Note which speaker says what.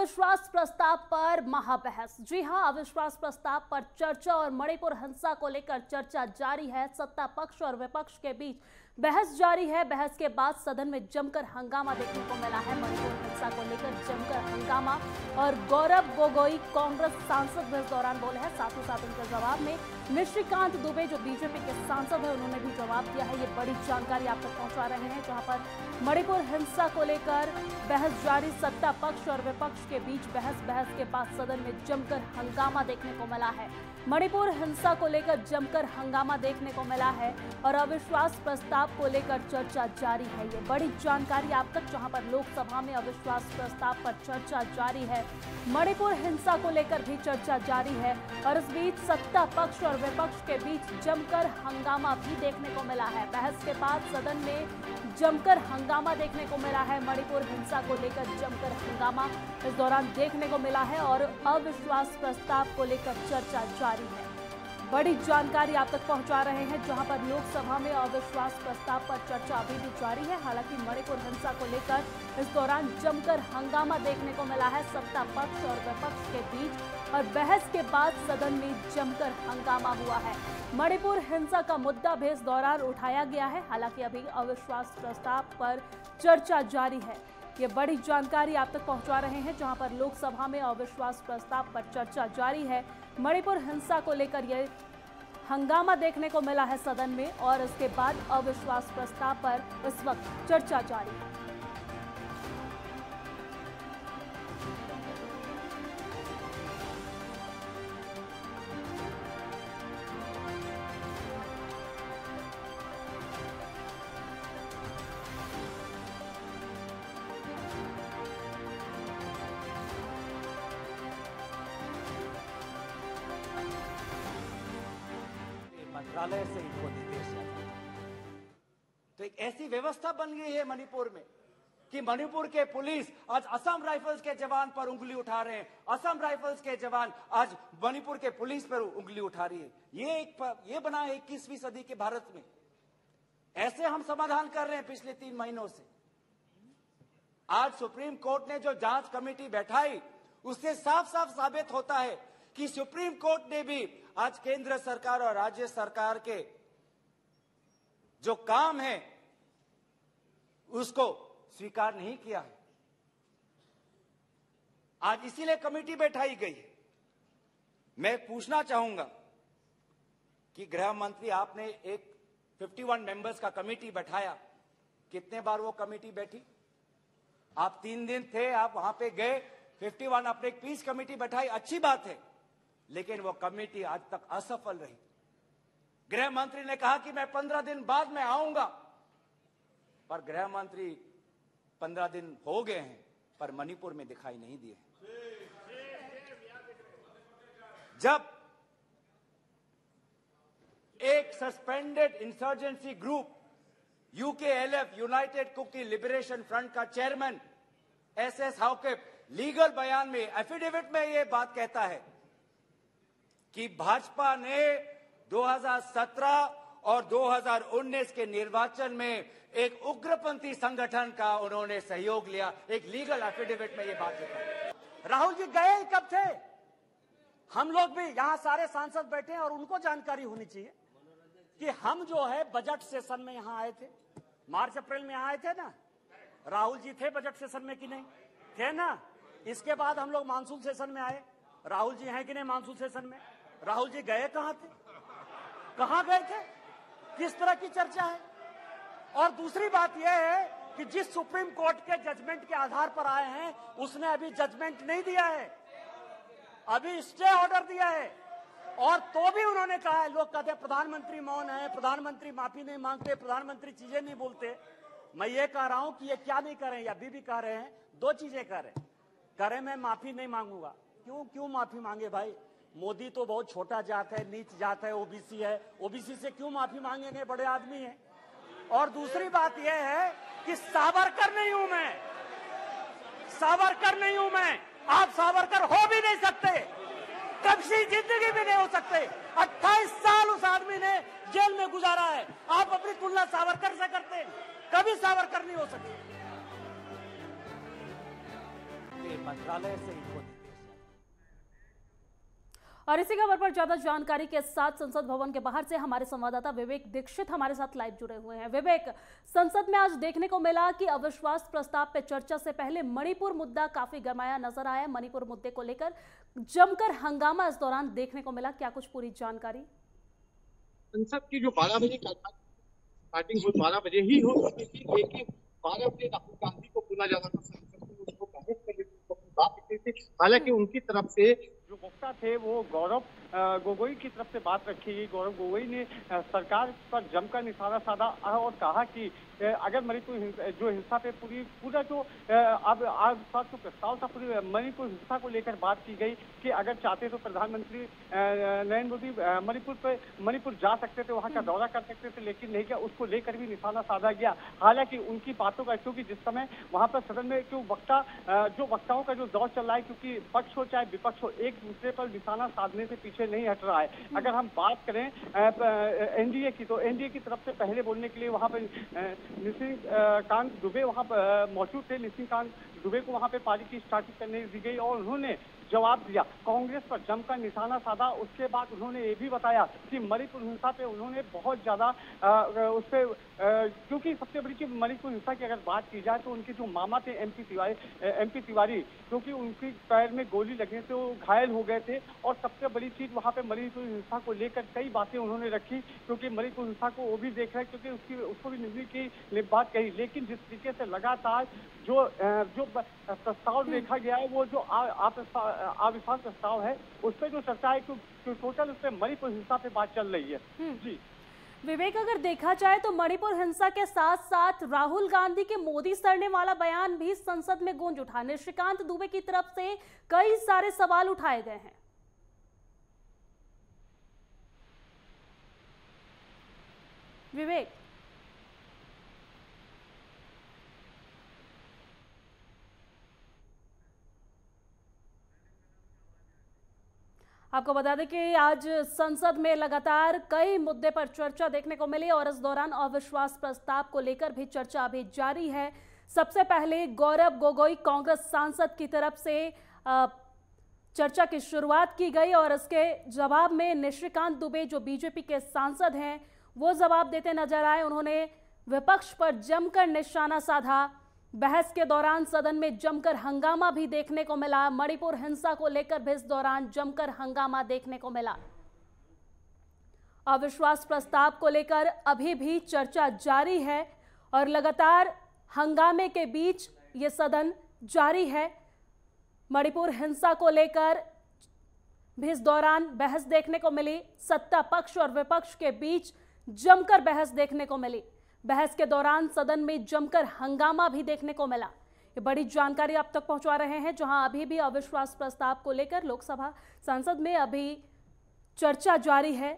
Speaker 1: अविश्वास प्रस्ताव पर महाबहस। जी हां, अविश्वास प्रस्ताव पर चर्चा और मणिपुर हिंसा को लेकर चर्चा जारी है। सत्ता पक्ष और विपक्ष के बीच बहस जारी है। बहस के बाद सदन में जमकर हंगामा देखने को मिला है। मणिपुर हिंसा को लेकर जमकर हंगामा और गौरव गोगोई कांग्रेस सांसद भी इस दौरान बोले हैं। साथ ही साथ उनके जवाब में निशिकांत दुबे जो बीजेपी के सांसद है उन्होंने भी जवाब दिया है। ये बड़ी जानकारी आप तक पहुंचा रहे हैं, जहां पर मणिपुर हिंसा को लेकर बहस जारी। सत्ता पक्ष और विपक्ष के बीच बहस के बाद सदन में जमकर हंगामा देखने को मिला है। मणिपुर हिंसा को लेकर जमकर हंगामा देखने को मिला है और अविश्वास प्रस्ताव को लेकर चर्चा जारी है। ये बड़ी जानकारी आप तक, जहां पर लोकसभा में अविश्वास प्रस्ताव पर चर्चा जारी है। मणिपुर हिंसा को लेकर भी चर्चा जारी है और इस बीच सत्ता पक्ष और विपक्ष के बीच जमकर हंगामा भी देखने को मिला है। बहस के बाद सदन में जमकर हंगामा देखने को मिला है। मणिपुर हिंसा को लेकर जमकर हंगामा इस दौरान देखने को मिला है और अविश्वास प्रस्ताव को लेकर चर्चा जारी है। बड़ी जानकारी आप तक पहुंचा रहे हैं, जहां पर लोकसभा में अविश्वास प्रस्ताव पर चर्चा अभी भी जारी है। हालांकि मणिपुर हिंसा को लेकर इस दौरान जमकर हंगामा देखने को मिला है सत्ता पक्ष और विपक्ष के बीच और बहस के बाद सदन में जमकर हंगामा हुआ है। मणिपुर हिंसा का मुद्दा भी इस दौरान उठाया गया है। हालांकि अभी अविश्वास प्रस्ताव पर चर्चा जारी है। ये बड़ी जानकारी आप तक पहुंचा रहे हैं, जहां पर लोकसभा में अविश्वास प्रस्ताव पर चर्चा जारी है। मणिपुर हिंसा को लेकर ये हंगामा देखने को मिला है सदन में और इसके बाद अविश्वास प्रस्ताव पर इस वक्त चर्चा जारी है।
Speaker 2: मंत्रालय से इनको निर्देश दिया। तो एक ऐसी व्यवस्था बन गई है मणिपुर में कि मणिपुर के पुलिस आज असम राइफल्स के जवान पर उंगली उठा रहे हैं। असम राइफल्स के जवान आज मणिपुर के पुलिस पर उंगली उठा रही है। ये बना है 21वीं सदी के भारत में। ऐसे हम समाधान कर रहे हैं पिछले 3 महीनों से। आज सुप्रीम कोर्ट ने जो जांच कमेटी बैठाई उससे साफ साफ साबित होता है कि सुप्रीम कोर्ट ने भी आज केंद्र सरकार और राज्य सरकार के जो काम है उसको स्वीकार नहीं किया है। आज इसीलिए कमेटी बैठाई गई है। मैं पूछना चाहूंगा कि गृह मंत्री, आपने एक 51 मेंबर्स का कमेटी बैठाया, कितने बार वो कमेटी बैठी? आप 3 दिन थे, आप वहां पे गए, 51 आपने एक पीस कमेटी बैठाई, अच्छी बात है, लेकिन वो कमेटी आज तक असफल रही। गृह मंत्री ने कहा कि मैं 15 दिन बाद में आऊंगा, पर गृह मंत्री 15 दिन हो गए हैं पर मणिपुर में दिखाई नहीं दिए। जब एक suspended insurgency group UKLF, United Kuki Liberation Front का चेयरमैन एसएस हाउके लीगल बयान में, एफिडेविट में यह बात कहता है कि भाजपा ने 2017 और 2019 के निर्वाचन में एक उग्रपंथी संगठन का उन्होंने सहयोग लिया। एक लीगल एफिडेविट में ये बात लिखा।
Speaker 3: राहुल जी गए कब थे? हम लोग भी यहाँ सारे सांसद बैठे हैं और उनको जानकारी होनी चाहिए कि हम जो है बजट सेशन में यहाँ आए थे, मार्च अप्रैल में यहाँ आए थे ना। राहुल जी थे बजट सेशन में कि नहीं? थे ना। इसके बाद हम लोग मानसून सेशन में आए, राहुल जी हैं कि नहीं मानसून सेशन में? राहुल जी गए कहां थे? कहां गए थे? किस तरह की चर्चा है? और दूसरी बात यह है कि जिस सुप्रीम कोर्ट के जजमेंट के आधार पर आए हैं उसने अभी जजमेंट नहीं दिया है, अभी स्टे ऑर्डर दिया है। और तो भी उन्होंने कहा है, लोग कहते हैं प्रधानमंत्री मौन है, प्रधानमंत्री माफी नहीं मांगते, प्रधानमंत्री चीजें नहीं बोलते। मैं ये कह रहा हूं कि ये क्या नहीं कर रहे हैं, अभी भी कह रहे हैं, 2 चीजें कह रहे हैं। मैं माफी नहीं मांगूंगा। क्यों माफी मांगे भाई? मोदी तो बहुत छोटा जात है, नीच जात है, ओबीसी है, ओबीसी से क्यों माफी मांगेंगे? बड़े आदमी हैं। और दूसरी बात यह है कि सावरकर नहीं हूं मैं, सावरकर नहीं हूं मैं। आप सावरकर हो भी नहीं सकते, कभी जिंदगी भी नहीं हो सकते। 28 साल उस आदमी ने जेल में गुजारा है। आप अपनी तुलना सावरकर से करते हैं, कभी सावरकर नहीं हो सकते।
Speaker 2: मंत्रालय से इनको निर्देश जारी।
Speaker 1: और इसी खबर पर ज्यादा जानकारी के साथ संसद भवन के बाहर से हमारे संवाददाता विवेक दीक्षित हमारे साथ लाइव जुड़े हुए हैं। विवेक, संसद में आज देखने को मिला कि अविश्वास प्रस्ताव पे चर्चा से पहले मणिपुर मुद्दा काफी गरमाया नजर आया। मणिपुर मुद्दे को लेकर जमकर हंगामा इस दौरान देखने को मिला, क्या कुछ पूरी जानकारी?
Speaker 4: संसद की जो 12 बजे स्टार्टिंग 12 बजे ही हो सकती थी, लेकिन 12 बजे राहुल गांधी को बुला जाना था संसद में, उनको बहस करने की बात की थी। हालांकि उनकी तरफ से जो वक्ता थे वो गौरव गोगोई की तरफ से बात रखी गई। गौरव गोगोई ने सरकार पर जमकर निशाना साधा और कहा कि अगर मणिपुर जो हिंसा पे पूरा जो अब आज जो प्रस्ताव था पूरी मणिपुर हिंसा को लेकर बात की गई कि अगर चाहते तो प्रधानमंत्री नरेंद्र मोदी मणिपुर जा सकते थे, वहां का दौरा कर सकते थे, लेकिन नहीं किया। उसको लेकर भी निशाना साधा गया। हालांकि उनकी बातों का, क्योंकि जिस समय वहां पर सदन में जो वक्ताओं का जो दौर चल रहा है, क्योंकि पक्ष हो चाहे विपक्ष हो, एक दूसरे पर निशाना साधने से पीछे नहीं हट रहा है। अगर हम बात करें एनडीए की, तो एनडीए की तरफ से पहले बोलने के लिए वहां पर निशिकांत दुबे वहां पर मौजूद थे। निशिकांत दुबे को वहां पे पार्टी की स्टार्टिंग करने दी गई और उन्होंने जवाब दिया, कांग्रेस पर जमकर निशाना साधा। उसके बाद उन्होंने ये भी बताया कि मणिपुर हिंसा पे उन्होंने बहुत ज्यादा उस पे क्योंकि सबसे बड़ी चीज मणिपुर हिंसा की अगर बात की जाए तो उनके जो मामा थे एमपी तिवारी, क्योंकि उनकी पैर में गोली लगने से वो घायल हो गए थे। और सबसे बड़ी चीज वहां पे मणिपुर हिंसा को लेकर कई बातें उन्होंने रखी, क्योंकि मणिपुर हिंसा को वो भी देख रहे हैं, क्योंकि उसको भी निजी की बात कही। लेकिन जिस तरीके से लगातार जो प्रस्ताव देखा गया है, वो जो अविश्वास प्रस्ताव है, उस पर जो चर्चा है टोटल उस पर मणिपुर हिंसा पे बात चल रही है। जी
Speaker 1: विवेक, अगर देखा जाए तो मणिपुर हिंसा के साथ साथ राहुल गांधी के मोदी सड़ने वाला बयान भी संसद में गूंज उठा। निशिकांत दुबे की तरफ से कई सारे सवाल उठाए गए हैं। विवेक, आपको बता दें कि आज संसद में लगातार कई मुद्दे पर चर्चा देखने को मिली और इस दौरान अविश्वास प्रस्ताव को लेकर भी चर्चा अभी जारी है। सबसे पहले गौरव गोगोई कांग्रेस सांसद की तरफ से चर्चा की शुरुआत की गई और इसके जवाब में निशिकांत दुबे जो बीजेपी के सांसद हैं वो जवाब देते नजर आए। उन्होंने विपक्ष पर जमकर निशाना साधा। बहस के दौरान सदन में जमकर हंगामा भी देखने को मिला। मणिपुर हिंसा को लेकर भी इस दौरान जमकर हंगामा देखने को मिला। अविश्वास प्रस्ताव को लेकर अभी भी चर्चा जारी है और लगातार हंगामे के बीच ये सदन जारी है। मणिपुर हिंसा को लेकर भी इस दौरान बहस देखने को मिली। सत्ता पक्ष और विपक्ष के बीच जमकर बहस देखने को मिली। बहस के दौरान सदन में जमकर हंगामा भी देखने को मिला। ये बड़ी जानकारी आप तक पहुंचा रहे हैं, जहां अभी भी अविश्वास प्रस्ताव को लेकर लोकसभा संसद में अभी चर्चा जारी है।